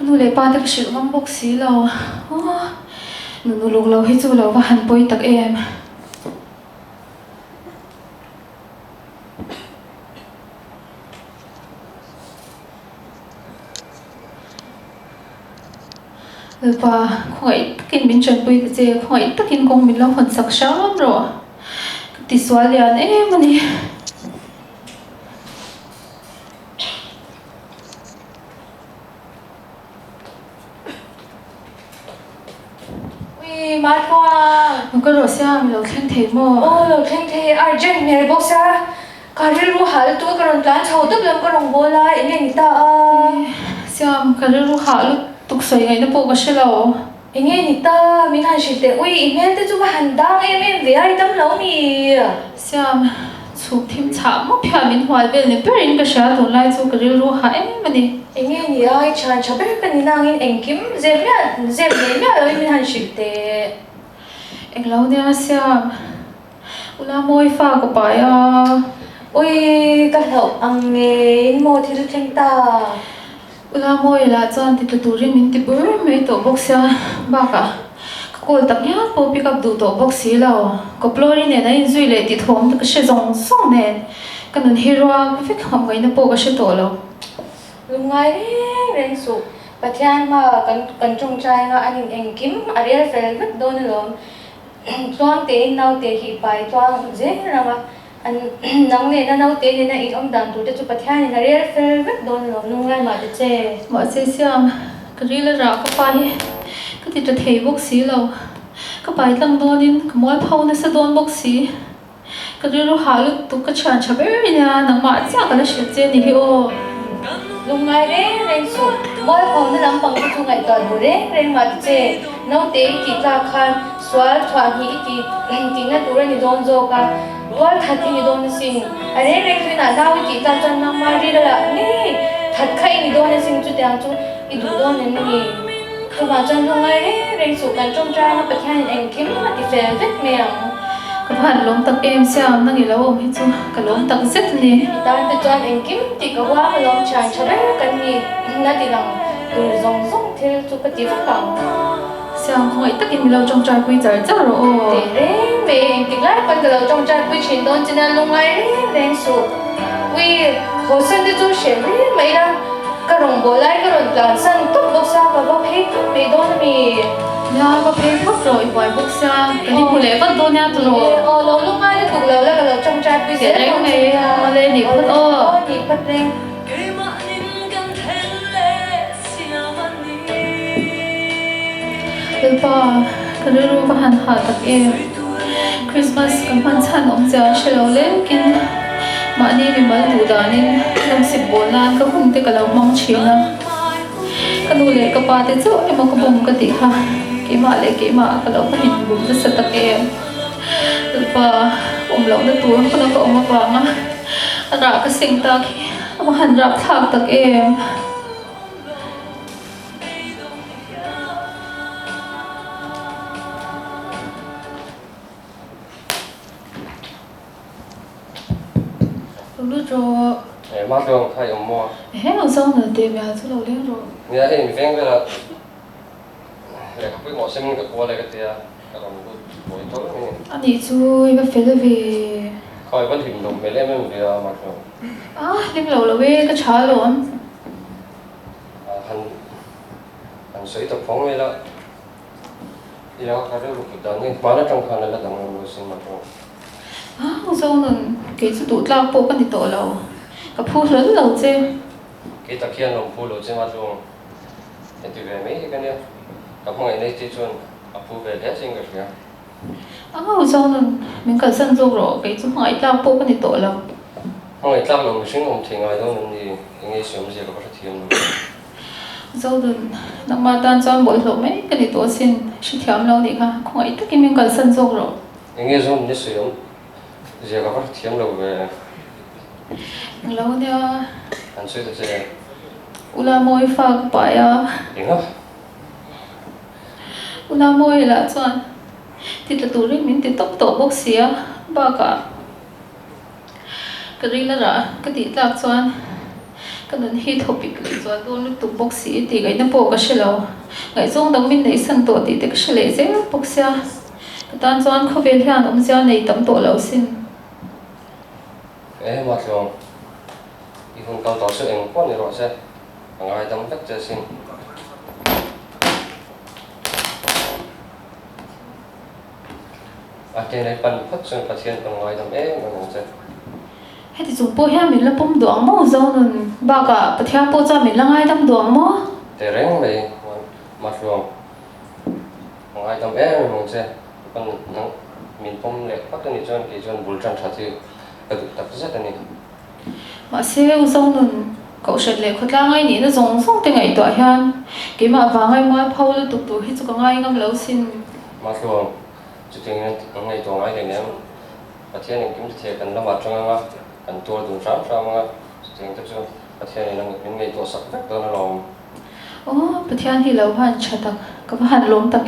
nu le pa te shil ngam bok si lo nu luk lo hi chu lo wa han poi tak em pa khoi takin min chan pui te che khoi takin kong min lo hon sak sham ro ti swal yan em ani mát quá nó có rồi sao mình lâu khen thế mà lâu khen thế urgent mẹ bốc sa cái ru hal tôi cái rồng plan chầu tức làm cái rồng bola anh em ta sao cái ru hal tục sấy ngày nó bộ cái gì lâu anh em ta mình hàng ship te ui email te chú hàng đăng em về ai tâm lâu mi sao chụp thêm chạm mà phải mình hoài về nên phải cái sao tụi lại chụp cái ru hal em mà đi anh em ai chan chả biết cái gì năng anh kim dẹp mẹ rồi mình hàng ship te anh lâu nha sao ula môi pha của bài à ui cái thầu anh nghe mua thì được thanh ta ula môi là chọn thì tụi tụi mình thì bữa mấy tổ bốc xa ba cả cô tập nhá cô pick up đủ tổ bốc xí lâu có plori này này duy lệ thì thốn cái sự giống xong này cái nên hero cái việc học cái nó bộ cái sự tổ lâu lúc ngay đến sụp và thiên mà cần trông trai nga anh kim Ariel fel vất đôi luôn toan te nau te hi pai toan je rama an nang ne na nau te ne na in om dan tu te chu pathian na Ariel fel vất đôi luôn nung ngai mà te che mà xe xem cái gì là ra cái bài cái thìจะthấy bốc xí lâu cái bài tăng đôi nên cái mỗi phao nó sẽ đôi bốc xí cái gì lúc hà lúc tụi cái chán chả biết nha nang mà chắc cái là sự chế này hiểu lúc ngay đấy đến sụp mỗi phòng nó làm bằng cái chu ngày toàn rồi đấy đến mà che nau te ki ta khan swal thwa hi ki na tu ni don zo ka wal thati ni don sing are re tu na daw ki ta chan na ma ri la ni that khai ni don sing chu tang chu I du don ni tu ma chan lo ngai re su kan trong tra na pathan en kim ma ti fel vet me ang cái phần lồng tập em xem nó nghĩ là ôm hết chứ cái lồng tập rất nè ta te chan en kim ti ka wa ma long chan cha re kan ni na ti lang tu zong zong thil chu ka ti fa pang xem không phải tất cả mình lâu trong trai quy giờ chắc rồi để đấy mình thì lại còn cái lâu trong trai quy trình đó cho nên lúc này đến số quy hồ sơ đi chú xem đấy mấy đó cái đồng bộ lại cái đồng làm sân tốt bốc sao và bốc hết mấy đó mình nhà có phê thuốc rồi ngoài bốc xa cái đi phụ lễ vẫn tốt nha tụi rồi lâu lúc này cũng lâu là cái lâu trong trai quy sẽ đấy ngày mà lên thì phút thì phút lên được pa cái đó rồi bạn hạt tập em Christmas cái phần chăn ông già sẽ lâu lên kinh mà đi mình mới đủ đàn nên làm xịt bốn lan cái hôm thì cái lâu mong chiều na cái nụ lệ cái pa thì chỗ em mà cái bông cái tí ha cái mà cái lâu cái hình bụng rất sợ tập em được pa ông lâu nó tuổi cái lâu cái ông mà vàng á ra cái sinh ta mà hành rạp thạc tập em lúc rồi mát đường thay ống mua hết ở sau nữa tiền về số đầu lên rồi nghe thì mình phèn cái là để các quý ngõ xem cái qua đây cái tiền cái còn buổi tối này anh đi chui và phải là về khỏi vẫn tìm đồng về lên mình về mặt rồi lên lầu là về cái chả luôn hành水tập phóng vậy đó thì nó cái đó lục đợt nhưng mà nó trong khăn là tầm người sinh mặt rồi ở sau nữa cái số tụt lao bộ cái gì tổ lầu cái phu lớn lầu chứ cái tập kia nó phu lột trên mặt rồi thì từ về mấy cái này các ngày này chỉ chọn phu về hết sinh cái gì ở sau nữa mình cần sân dùng rồi cái số hỏi lao bộ cái gì tổ lầu không phải tao làm sinh không thì ngày đó mình thì nghe sớm gì có phát hiện sau đó nằm mà tan cho mỗi lỗ mấy cái gì tổ xin chỉ thiam lâu thì ha không phải tất cái mình cần sân dùng rồi nghe sớm như sớm gì có phát hiện đâu về lâu nha hành水的这 ula môi pha bài à đúng không ula môi là chọn thì là tụi mình thì tóc tổ bốc xía ba cả cái gì là ra cái gì là chọn cái nên hi topic lấy cho tôi lúc tụ bốc sĩ thì cái nó bộ cái lâu ngày trong đồng minh này sang tổ thì cái sẽ lấy dễ bốc xe cái tan chọn không về hàng ông già này tấm tổ lâu xin mà thường thì không cao tỏ sự em quan rồi sẽ ngay tấm cách cho xin cái này phần phát sinh phát hiện bằng ngoài tấm mà mình sẽ hay thì chúng bố mình là bom đuông mà dâu nên bà cả bữa theo bố cha mình là ngay tấm đuông mà để rèn về mặt ruộng ngoài tấm mình sẽ còn mình bom lệ phát cái này cho cái cho bull trăn thật thì tập rất là nhiều mà xe dâu nên cậu sẽ lấy khót lang ngay nhỉ nó giống giống tiếng ngày tuổi hen cái mà vàng ngay mà phao lên tục tục hết cho cái ngay ngâm lâu xin mặt ruộng chỉ tiếng ngày tuổi ngay thì em phát hiện những cái thiệt cần nó mặt trong nga cần tua đủ sáng trong nga tiếng tập trung phát hiện những ngày tuổi sắc rất là lòng bữa theo thì lâu hoàn chặt tắc các bạn lom tắc